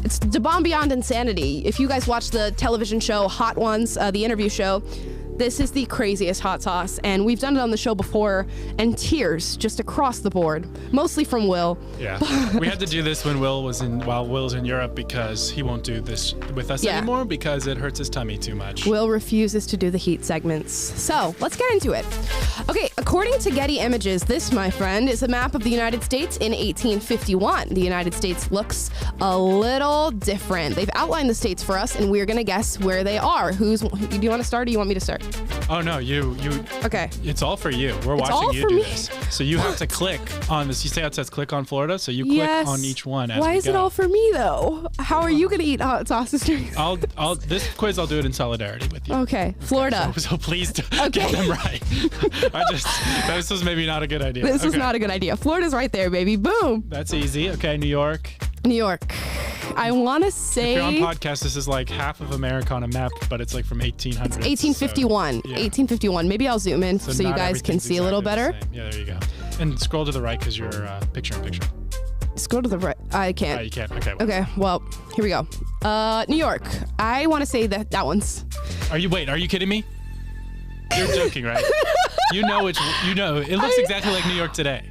It's the bomb beyond insanity. If you guys watch the television show Hot Ones, the interview show, this is the craziest hot sauce, and we've done it on the show before, and tears just across the board, mostly from Will. Yeah, we had to do this when Will's in Europe because he won't do this with us anymore because it hurts his tummy too much. Will refuses to do the heat segments. So let's get into it. Okay, according to Getty Images, this, my friend, is a map of the United States in 1851. The United States looks a little different. They've outlined the states for us, and we're gonna guess where they are. Do you want to start, or do you want me to start? Oh no, you. Okay. It's all for you. We're watching you do this. So you have to click on this. You say it says click on Florida, so you click on each one as Why we is it go. all for me though? How are you gonna eat hot sauces during? This quiz I'll do it in solidarity with you. Okay, Florida. So please get them right. This was maybe not a good idea. This was not a good idea. Florida's right there, baby. Boom. That's easy. Okay, New York. New York. I want to say. If you're on podcast, this is like half of America on a map, but it's like from 1800. 1851. So, yeah. 1851. Maybe I'll zoom in so you guys can see a little better. Yeah, there you go. And scroll to the right because you're picture in picture. Scroll to the right. I can't. Oh, you can't. Okay. Okay. Well, here we go. New York. I want to say that one's. Are you kidding me? You're joking, right? You know it looks exactly like New York today.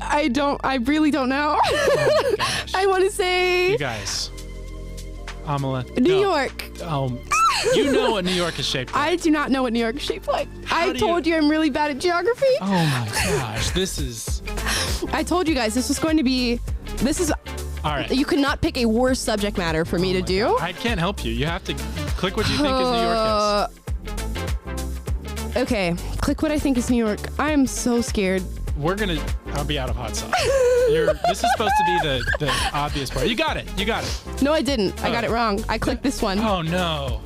I really don't know. Oh my gosh. I want to say. You guys. Amala. New York. You know what New York is shaped like. I do not know what New York is shaped like. I told you I'm really bad at geography. Oh my gosh. This is. I told you guys this is. All right. You could not pick a worse subject matter for me to do. God. I can't help you. You have to click what you think is New York is. Okay. Click what I think is New York. I am so scared. I'll be out of hot sauce. This is supposed to be the obvious part. You got it. No, I didn't. I got it wrong. I clicked this one. Oh no.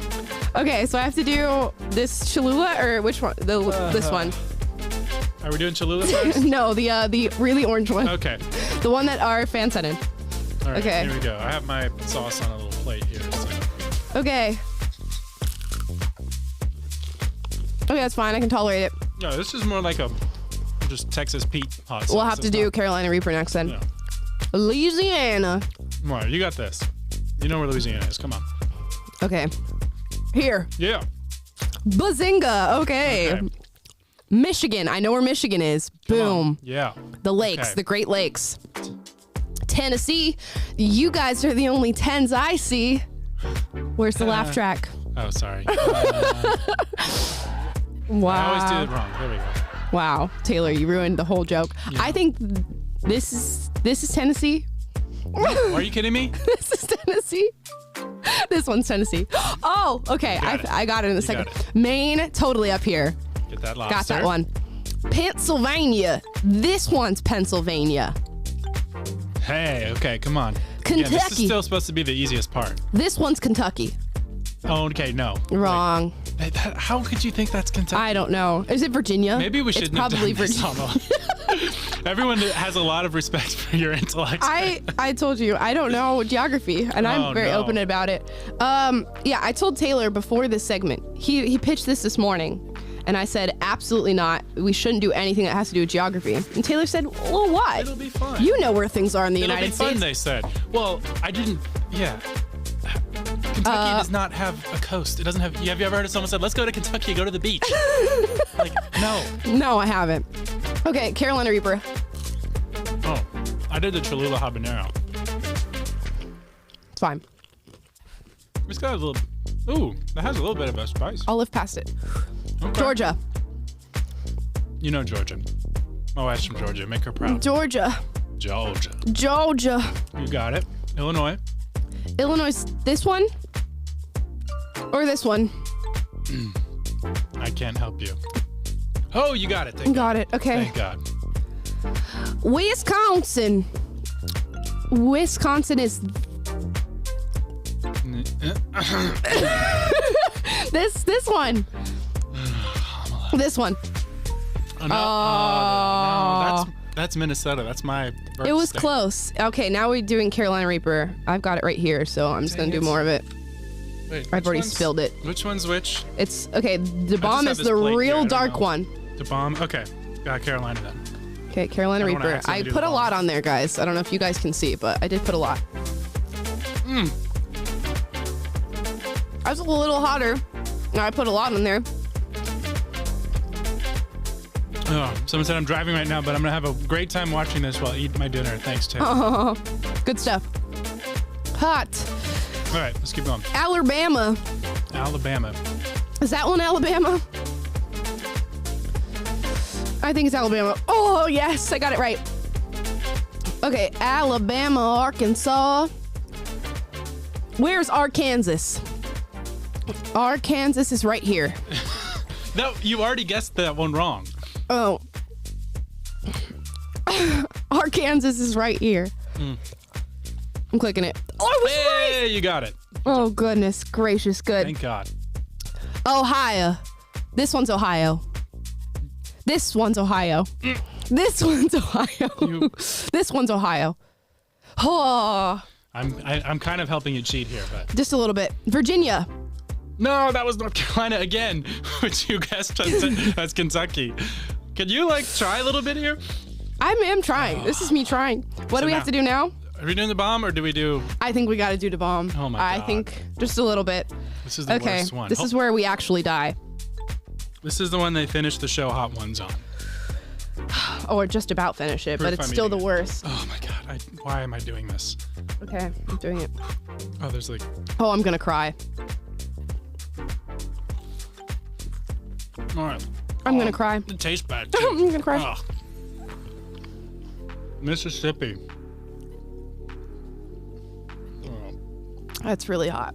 Okay, so I have to do this Cholula or which one? This one. Are we doing Cholula first? No, the really orange one. Okay. The one that our fan sent in. All right, okay. Here we go. I have my sauce on a little plate here. So. Okay. Okay, that's fine. I can tolerate it. No, this is more like just Texas Pete hot sauce. We'll have to do Carolina Reaper next then. Yeah. Louisiana. Right, you got this. You know where Louisiana is. Come on. Okay. Here. Yeah. Bazinga. Okay. Michigan. I know where Michigan is. Boom. Yeah. The lakes, the Great Lakes. Tennessee. You guys are the only 10s I see. Where's the laugh track? Oh, sorry. Wow. I always do it wrong. There we go. Wow, Taylor, you ruined the whole joke. Yeah. I think this is Tennessee. Are you kidding me? This is Tennessee. This one's Tennessee. Oh, okay. I got it in a second. Maine, totally up here. Get that lobster. Got that one. Pennsylvania. This one's Pennsylvania. Hey, okay, come on. Kentucky. Again, this is still supposed to be the easiest part. This one's Kentucky. Oh, okay, no. Wrong. Wait, how could you think that's Kentucky? I don't know. Is it Virginia? Maybe we should. It's probably Virginia. Everyone has a lot of respect for your intellect. I told you I don't know geography, and I'm very open about it. Yeah, I told Taylor before this segment. He pitched this morning, and I said absolutely not. We shouldn't do anything that has to do with geography. And Taylor said, "Well, why? It'll be fun. You know where things are in the United States." It'll be fun, they said. Well, I didn't. Yeah. Kentucky does not have a coast. It doesn't have. Have you ever heard of someone said, "Let's go to Kentucky, go to the beach"? Like, no. No, I haven't. Okay, Carolina Reaper. Oh, I did the Cholula habanero. It's fine. It's got a little. Ooh, that has a little bit of a spice. I'll live past it. Okay. Georgia. You know Georgia. My wife's from Georgia. Make her proud. Georgia. Georgia. Georgia. You got it. Illinois. Illinois. This one? Or this one? I can't help you. Oh, you got it. Got it. Okay. Thank God. Wisconsin. Wisconsin is this one. This one. Oh, no, that's Minnesota. That's my birth It was state. close. Okay, now we're doing Carolina Reaper. I've got it right here, so I'm just gonna do more of it. Wait, I've already spilled it. Which one's which? It's okay. The bomb have is this the plate here, I real don't dark know. one. The bomb. Okay, got Carolina then. Okay, Carolina I don't wanna Reaper. accidentally I do put the a lot bomb. on there, guys. I don't know if you guys can see, but I did put a lot. I was a little hotter. I put a lot on there. Oh, someone said I'm driving right now, but I'm gonna have a great time watching this while I eat my dinner. Thanks, Tim. Oh, good stuff. Hot. All right, let's keep going. Alabama. Alabama. Is that one Alabama? I think it's Alabama. Oh, yes, I got it right. Okay, Alabama, Arkansas. Where's Arkansas? Arkansas is right here. No, you already guessed that one wrong. Oh. Arkansas is right here. I'm clicking it. Oh, I was right. Hey, you got it. Oh, goodness gracious, good. Thank God. Ohio. This one's Ohio. This one's Ohio. This one's Ohio. This one's Ohio. Oh, I'm kind of helping you cheat here, but just a little bit. Virginia. no, that was North Carolina again, which you guessed as Kentucky. Can you try a little bit here? I am trying. This is me trying. What do we have to do now? Are we doing the bomb or do we do? I think we got to do the bomb. Oh my I God. think just a little bit. This is the worst one. This is where we actually die. This is the one they finished the show Hot Ones on. Or just about finish it, but it's still the worst. Oh my God! Why am I doing this? Okay, I'm doing it. Oh, there's Oh, I'm gonna cry. All right. I'm gonna cry. It tastes bad too. I'm gonna cry. Ugh. Mississippi. That's really hot.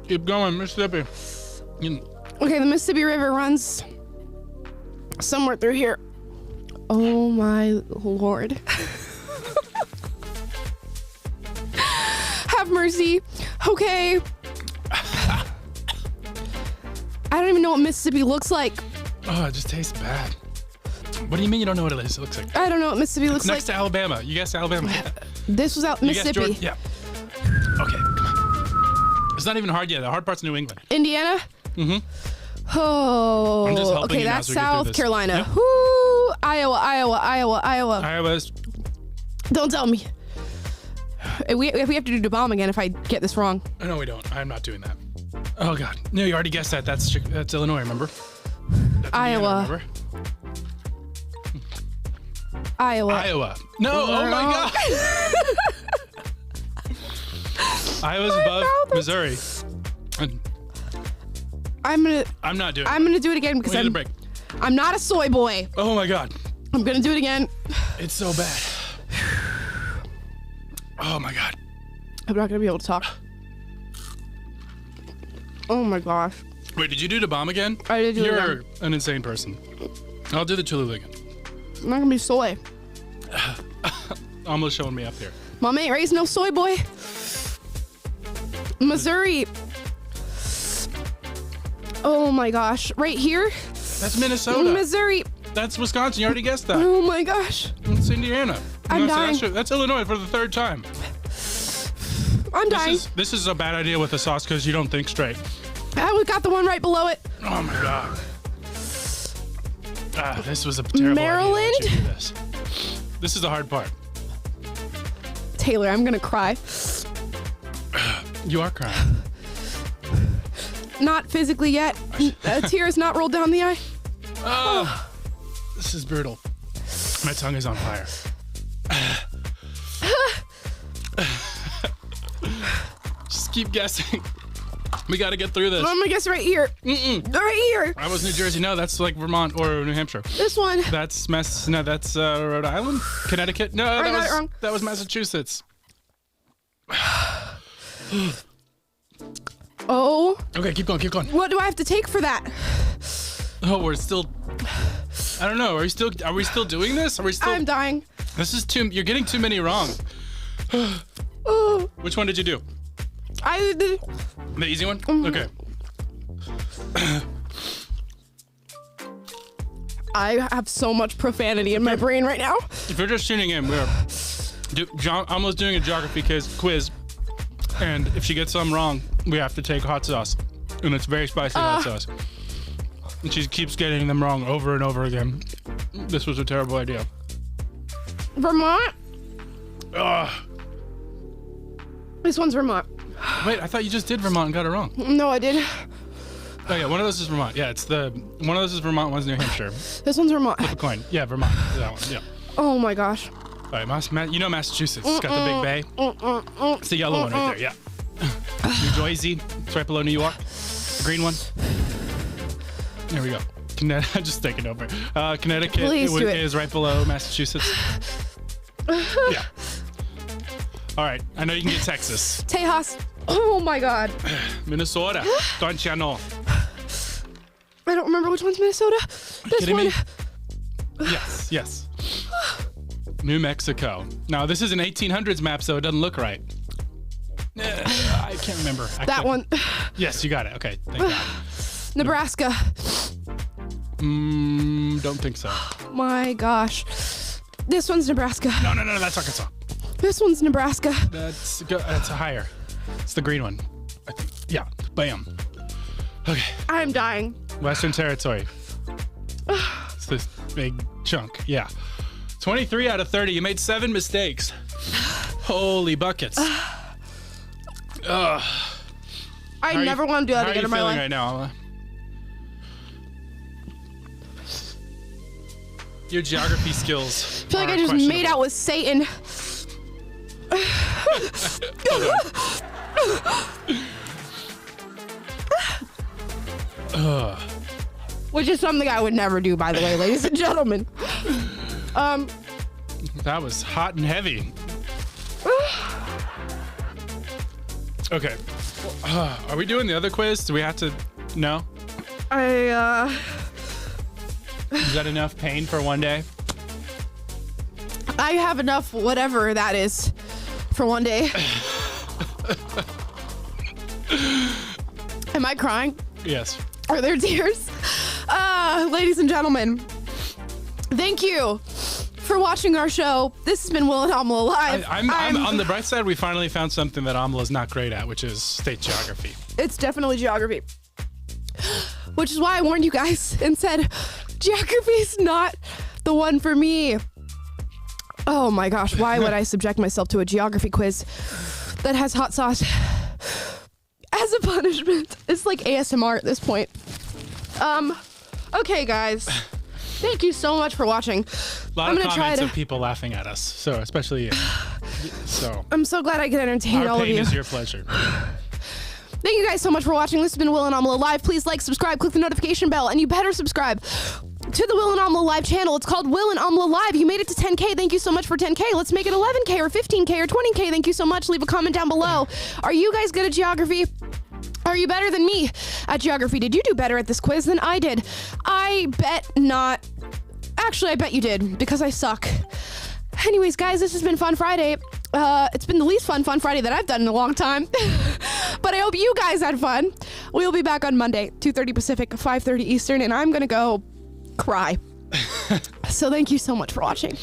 Keep going, Mississippi. Okay, the Mississippi River runs somewhere through here. Oh my Lord. Have mercy. Okay. I don't even know what Mississippi looks like. Oh, it just tastes bad. What do you mean you don't know what it looks like? I don't know what Mississippi looks Next like. to Alabama. You guessed Alabama. This was out You guessed Mississippi. Georgia. Yeah. Okay, come on. It's not even hard yet. The hard part's New England. Indiana? Mm-hmm. Oh, I'm just helping okay, you now that's so we get through South this. Carolina. Yep. Woo! Iowa. Iowa's. Don't tell me. If we have to do the bomb again if I get this wrong. No, we don't. I'm not doing that. Oh God. No, you already guessed that. That's Illinois. Remember? That's Iowa. Indiana, remember? Iowa. No. Oh my God. Iowa's above Missouri. I'm not doing it. I'm gonna do it again because We need a break. I'm not a soy boy. Oh my God. I'm gonna do it again. It's so bad. Oh my God. I'm not gonna be able to talk. Oh my gosh. Wait, did you do the bomb again? I did do it You're again. an insane person. I'll do the Cholula again. I'm not gonna be soy. Almost showing me up here. Mom ain't raised no soy boy. Missouri. Oh my gosh. Right here? That's Minnesota. Missouri. That's Wisconsin. You already guessed that. Oh my gosh. It's Indiana. I'm No, so dying. that's Illinois for the third time. I'm dying. This is a bad idea with the sauce because you don't think straight. I got the one right below it. Oh my God. This was a terrible Maryland? idea. Why'd you do this? This is the hard part. Taylor, I'm gonna cry. You are crying. Not physically yet. A tear has not rolled down the eye. This is brutal. My tongue is on fire. Just keep guessing. We got to get through this. I'm gonna guess right here. Right here. That was New Jersey. No, that's like Vermont or New Hampshire. This one. That's that's Rhode Island, Connecticut. No, I got it wrong. That was Massachusetts. Oh. Okay, keep going. What do I have to take for that? Oh, we're still. I don't know. Are we still doing this? Are we still? I'm dying. This is too. You're getting too many wrong. Which one did you do? I did. The easy one? Okay. I have so much profanity in my brain right now. If you're just tuning in, we're almost doing a geography quiz, and if she gets some wrong, we have to take hot sauce, and it's very spicy hot sauce. And she keeps getting them wrong over and over again. This was a terrible idea. Vermont? This one's Vermont. Wait, I thought you just did Vermont and got it wrong. No, I did. Oh yeah, one of those is Vermont. Yeah, one of those is Vermont, one's New Hampshire. This one's Vermont. Flip a coin. Yeah, Vermont. That one. Yeah. Oh my gosh. All right, you know Massachusetts. It's got the big bay. It's the yellow one right there. Yeah. New Jersey. It's right below New York. The green one. There we go. I'm just taking over. Connecticut is right below Massachusetts. Yeah. All right. I know you can get Texas. Tejas. Oh my God. Minnesota. Don't you know? I don't remember which one's Minnesota. This one. Me? Yes. New Mexico. Now, this is an 1800s map, so it doesn't look right. I can't remember. That one. Yes, you got it. Okay. Thank God. Nebraska. Don't think so. My gosh. This one's Nebraska. No, that's Arkansas. This one's Nebraska. That's a higher. It's the green one. I think. Yeah. Bam. Okay. I'm dying. Western Territory. It's this big chunk. Yeah. 23 out of 30. You made 7 mistakes. Holy buckets. I never want to do that again in my life. How are you feeling right now, Amala? Your geography skills. I feel like I just made out with Satan. Which is something I would never do, by the way, ladies and gentlemen. That was hot and heavy. Okay. Are we doing the other quiz? Do we have to? No? Is that enough pain for one day? I have enough whatever that is for one day. Am I crying? Yes. Are there tears? Ladies and gentlemen, thank you for watching our show. This has been Will and Amala Live. I'm on the bright side. We finally found something that Amala's not great at, which is state geography. It's definitely geography. Which is why I warned you guys and said, geography's not the one for me. Oh my gosh, why would I subject myself to a geography quiz that has hot sauce as a punishment? It's like ASMR at this point. Okay, guys. Thank you so much for watching. A lot of comments of people laughing at us, so especially you. So I'm so glad I can entertain all of you. Our pain is your pleasure. Thank you guys so much for watching. This has been Will and Amala Live. Please like, subscribe, click the notification bell, and you better subscribe to the Will and Amala Live channel. It's called Will and Amala Live. You made it to 10K. Thank you so much for 10K. Let's make it 11K or 15K or 20K. Thank you so much. Leave a comment down below. Are you guys good at geography? Are you better than me at geography? Did you do better at this quiz than I did? I bet not. Actually, I bet you did, because I suck. Anyways, guys, this has been Fun Friday. It's been the least fun Friday that I've done in a long time. But I hope you guys had fun. We'll be back on Monday, 2:30 Pacific, 5:30 Eastern, and I'm going to go cry. So thank you so much for watching.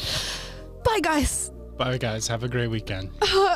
Bye, guys. Bye, guys. Have a great weekend.